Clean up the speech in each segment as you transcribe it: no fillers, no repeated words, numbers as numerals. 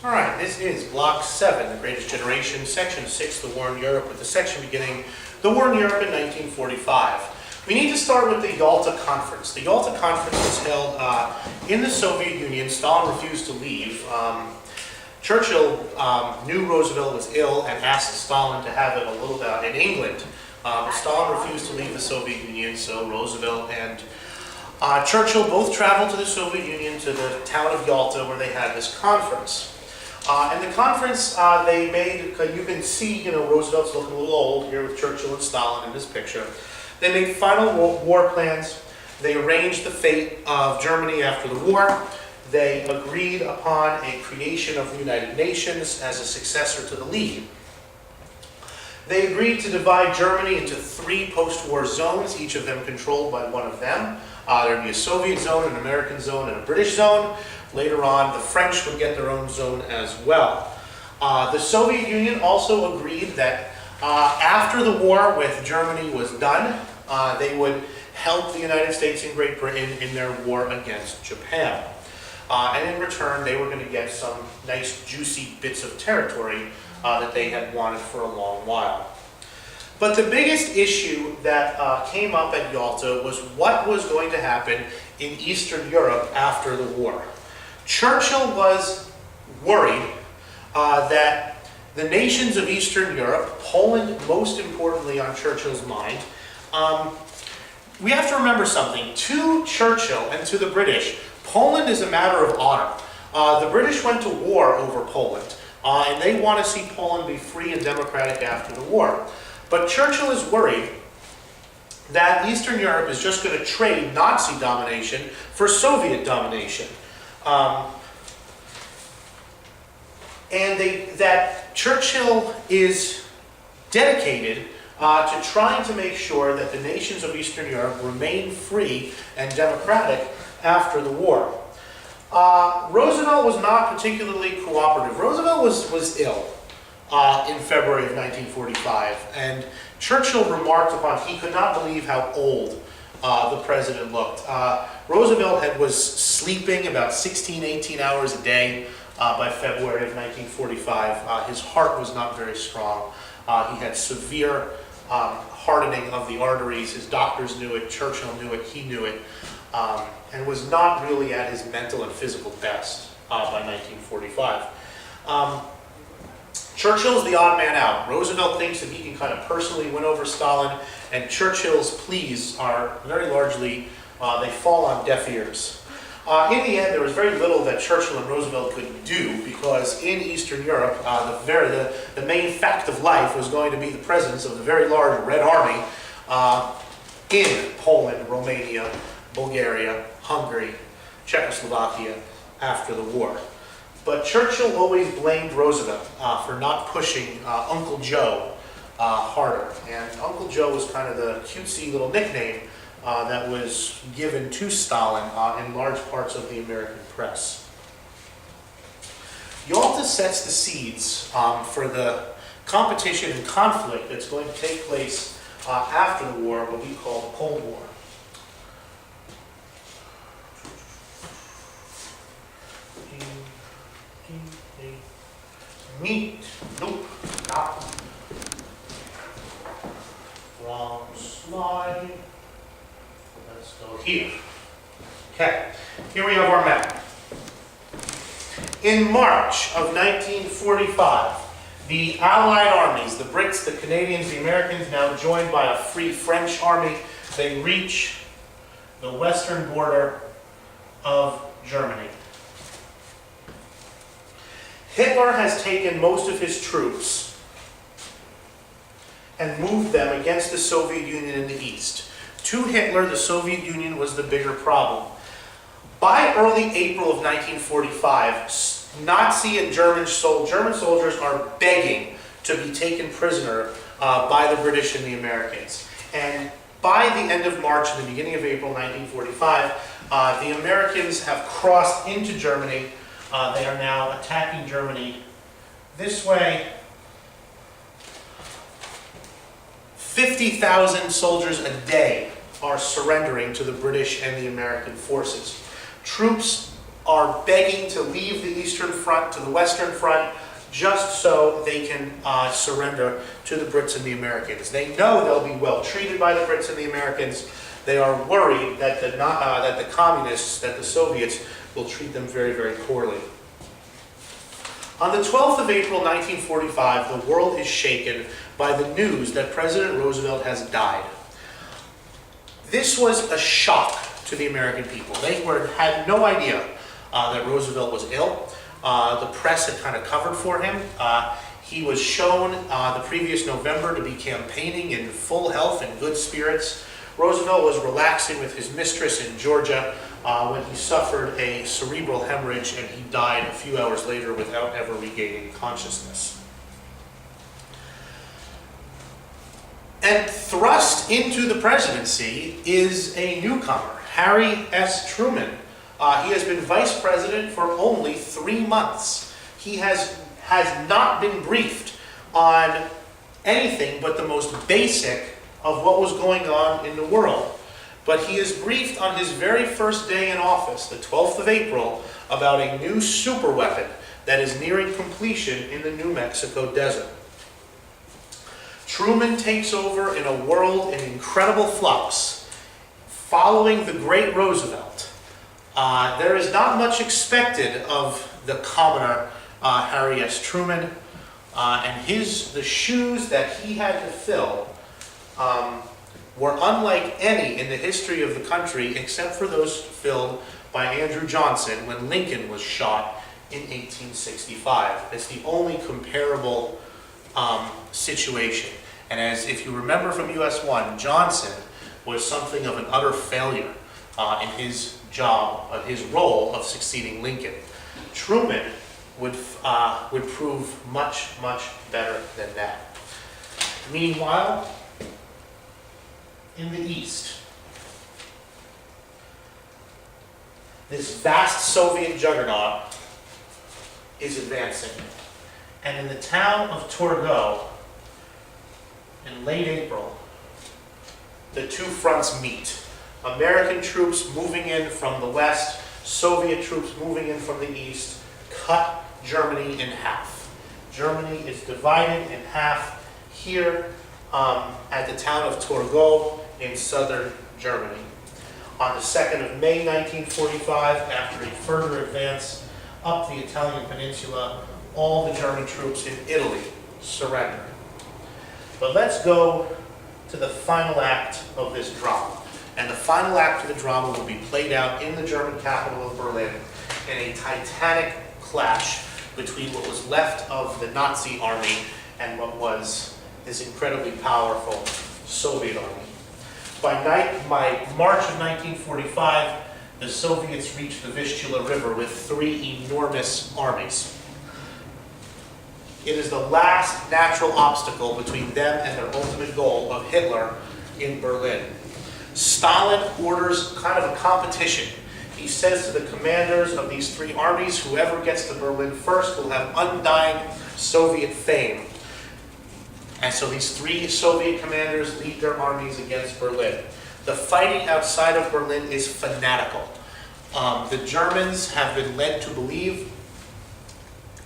All right, this is Block 7, The Greatest Generation, Section 6, The War in Europe, with the section beginning, The War in Europe in 1945. We need to start with the Yalta Conference. The Yalta Conference was held in the Soviet Union. Stalin refused to leave. Churchill knew Roosevelt was ill and asked Stalin to have it a little in England. But Stalin refused to leave the Soviet Union, so Roosevelt and Churchill both traveled to the Soviet Union, to the town of Yalta, where they had this conference. And the conference, they made, you can see, Roosevelt's looking a little old here with Churchill and Stalin in this picture. They made final war plans. They arranged the fate of Germany after the war. They agreed upon a creation of the United Nations as a successor to the League. They agreed to divide Germany into 3 post-war zones, each of them controlled by one of them. There'd be a Soviet zone, an American zone, and a British zone. Later on, the French would get their own zone as well. The Soviet Union also agreed that after the war with Germany was done, they would help the United States and Great Britain in their war against Japan. And in return, they were going to get some nice, juicy bits of territory that they had wanted for a long while. But the biggest issue that came up at Yalta was what was going to happen in Eastern Europe after the war. Churchill was worried that the nations of Eastern Europe, Poland most importantly on Churchill's mind, we have to remember something. To Churchill and to the British, Poland is a matter of honor. The British went to war over Poland, and they want to see Poland be free and democratic after the war. But Churchill is worried that Eastern Europe is just going to trade Nazi domination for Soviet domination. That Churchill is dedicated to trying to make sure that the nations of Eastern Europe remain free and democratic after the war. Roosevelt was not particularly cooperative. Roosevelt was ill in February of 1945, and Churchill remarked upon he could not believe how old the president looked. Roosevelt was sleeping about 16, 18 hours a day by February of 1945. His heart was not very strong. He had severe hardening of the arteries. His doctors knew it, Churchill knew it, he knew it, and was not really at his mental and physical best by 1945. Churchill's the odd man out. Roosevelt thinks that he can kind of personally win over Stalin, and Churchill's pleas are very largely, they fall on deaf ears. In the end, there was very little that Churchill and Roosevelt could do, because in Eastern Europe, the main fact of life was going to be the presence of the very large Red Army in Poland, Romania, Bulgaria, Hungary, Czechoslovakia after the war. But Churchill always blamed Roosevelt for not pushing Uncle Joe harder. And Uncle Joe was kind of the cutesy little nickname that was given to Stalin in large parts of the American press. Yalta sets the seeds for the competition and conflict that's going to take place after the war, what we call the Cold War. Meat. Nope. Not. Wrong slide. Let's go here. Okay. Here we have our map. In March of 1945, the Allied armies, the Brits, the Canadians, the Americans, now joined by a Free French army, they reach the western border of Germany. Hitler has taken most of his troops and moved them against the Soviet Union in the east. To Hitler, the Soviet Union was the bigger problem. By early April of 1945, Nazi and German soldiers are begging to be taken prisoner by the British and the Americans. And by the end of March and the beginning of April 1945, the Americans have crossed into Germany. They are now attacking Germany this way. 50,000 soldiers a day are surrendering to the British and the American forces. Troops are begging to leave the Eastern Front to the Western Front just so they can surrender to the Brits and the Americans. They know they'll be well treated by the Brits and the Americans. They are worried that the communists, that the Soviets, will treat them very, very poorly. On the 12th of April, 1945, the world is shaken by the news that President Roosevelt has died. This was a shock to the American people. They had no idea that Roosevelt was ill. The press had kind of covered for him. He was shown the previous November to be campaigning in full health and good spirits. Roosevelt was relaxing with his mistress in Georgia when he suffered a cerebral hemorrhage, and he died a few hours later without ever regaining consciousness. And thrust into the presidency is a newcomer, Harry S. Truman. He has been vice president for only 3 months. He has not been briefed on anything but the most basic of what was going on in the world. But he is briefed on his very first day in office, the 12th of April, about a new superweapon that is nearing completion in the New Mexico desert. Truman takes over in a world in incredible flux. Following the great Roosevelt, there is not much expected of the commoner Harry S. Truman, and the shoes that he had to fill were unlike any in the history of the country, except for those filled by Andrew Johnson when Lincoln was shot in 1865. It's the only comparable situation. And if you remember from US 1, Johnson was something of an utter failure in his job, his role of succeeding Lincoln. Truman would prove much, much better than that. Meanwhile, in the East, this vast Soviet juggernaut is advancing. And in the town of Torgau, in late April, the two fronts meet. American troops moving in from the west, Soviet troops moving in from the east, cut Germany in half. Germany is divided in half here at the town of Torgau in southern Germany. On the 2nd of May 1945, after a further advance up the Italian peninsula, all the German troops in Italy surrender. But let's go to the final act of this drama. And the final act of the drama will be played out in the German capital of Berlin in a titanic clash between what was left of the Nazi army and what was this incredibly powerful Soviet army. By March of 1945, the Soviets reached the Vistula River with 3 enormous armies. It is the last natural obstacle between them and their ultimate goal of Hitler in Berlin. Stalin orders kind of a competition. He says to the commanders of these 3 armies, whoever gets to Berlin first will have undying Soviet fame. And so these 3 Soviet commanders lead their armies against Berlin. The fighting outside of Berlin is fanatical. The Germans have been led to believe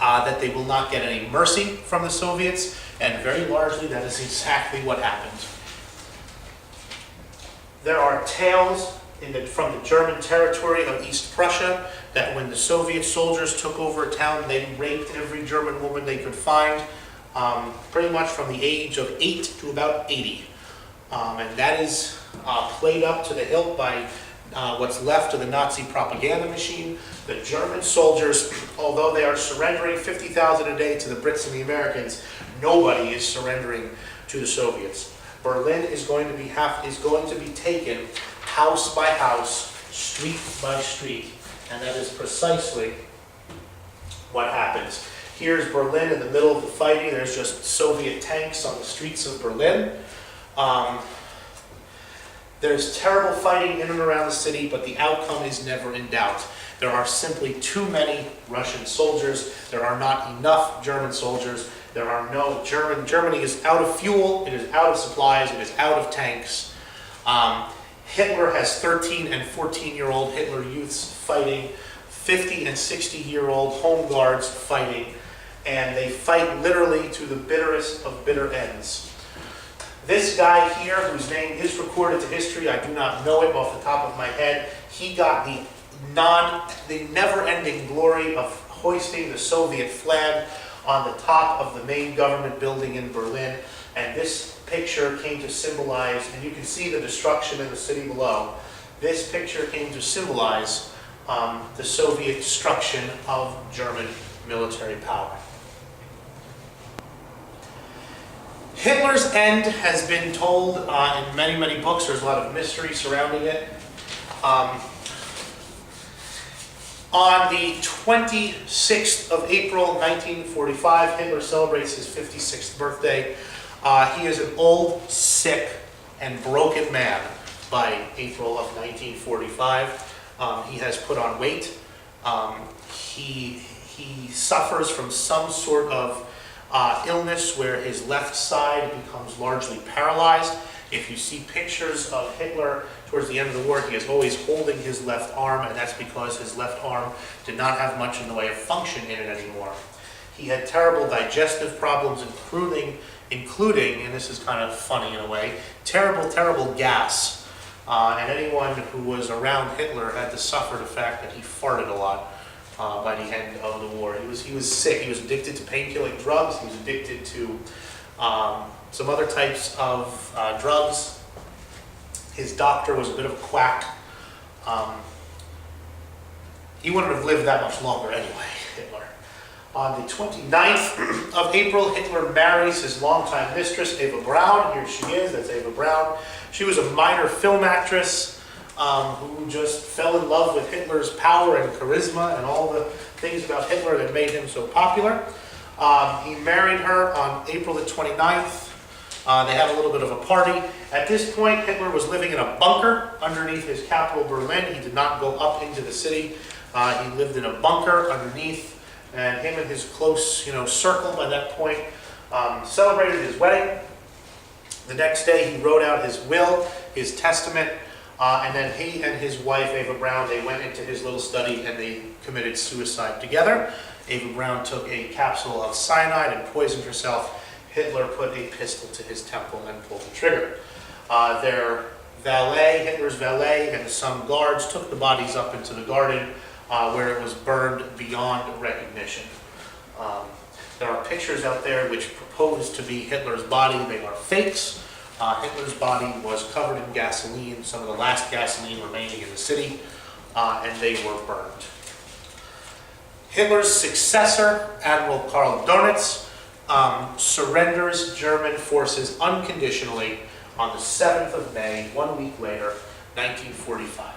that they will not get any mercy from the Soviets, and very largely that is exactly what happened. There are tales from the German territory of East Prussia that when the Soviet soldiers took over a town, they raped every German woman they could find, pretty much from the age of 8 to about 80. And that is played up to the hilt by what's left of the Nazi propaganda machine. The German soldiers, although they are surrendering 50,000 a day to the Brits and the Americans, nobody is surrendering to the Soviets. Berlin is going to be taken house by house, street by street, and that is precisely what happens. Here's Berlin in the middle of the fighting. There's just Soviet tanks on the streets of Berlin. There's terrible fighting in and around the city, but the outcome is never in doubt. There are simply too many Russian soldiers. There are not enough German soldiers. Germany is out of fuel, it is out of supplies, it is out of tanks. Hitler has 13 and 14-year-old Hitler youths fighting 50 and 60-year-old home guards fighting, and they fight literally to the bitterest of bitter ends. This guy here, whose name is recorded to history, I do not know it off the top of my head, he got the never-ending glory of hoisting the Soviet flag on the top of the main government building in Berlin, and this picture came to symbolize, and you can see the destruction in the city below, this picture came to symbolize the Soviet destruction of German military power. Hitler's end has been told in many, many books. There's a lot of mystery surrounding it. On the 26th of April, 1945, Hitler celebrates his 56th birthday. He is an old, sick, and broken man by April of 1945. He has put on weight. He suffers from some sort of illness where his left side becomes largely paralyzed. If you see pictures of Hitler towards the end of the war, he is always holding his left arm, and that's because his left arm did not have much in the way of function in it anymore. He had terrible digestive problems, including, and this is kind of funny in a way, terrible gas. And anyone who was around Hitler had to suffer the fact that he farted a lot by the end of the war. He was sick. He was addicted to pain-killing drugs. He was addicted to some other types of drugs. His doctor was a bit of a quack. He wouldn't have lived that much longer anyway, Hitler. On the 29th of April, Hitler marries his longtime mistress, Eva Braun. Here she is, that's Eva Braun. She was a minor film actress who just fell in love with Hitler's power and charisma and all the things about Hitler that made him so popular. He married her on April the 29th. They had a little bit of a party. At this point, Hitler was living in a bunker underneath his capital, Berlin. He did not go up into the city. He lived in a bunker underneath, and him and his close, circle by that point celebrated his wedding. The next day, he wrote out his will, his testament, and then he and his wife, Eva Braun, they went into his little study and they committed suicide together. Eva Braun took a capsule of cyanide and poisoned herself. Hitler put a pistol to his temple and pulled the trigger. Their valet, Hitler's valet, and some guards took the bodies up into the garden where it was burned beyond recognition. There are pictures out there which propose to be Hitler's body. They are fakes. Hitler's body was covered in gasoline, some of the last gasoline remaining in the city, and they were burned. Hitler's successor, Admiral Karl Dönitz, surrenders German forces unconditionally on the 7th of May, 1 week later, 1945.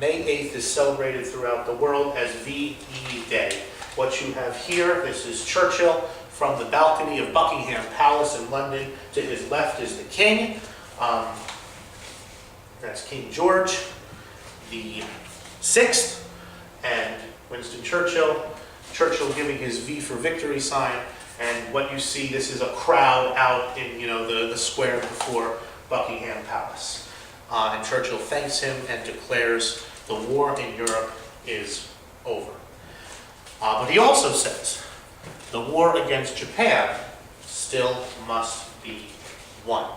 May 8th is celebrated throughout the world as VE Day. What you have here, this is Churchill from the balcony of Buckingham Palace in London. To his left is the King. That's King George the Sixth, and Winston Churchill. Churchill giving his V for victory sign, and what you see, this is a crowd out in the square before Buckingham Palace. And Churchill thanks him and declares the war in Europe is over. But he also says the war against Japan still must be won.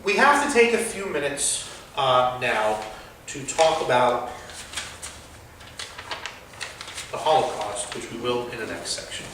We have to take a few minutes now to talk about the Holocaust, which we will in the next section.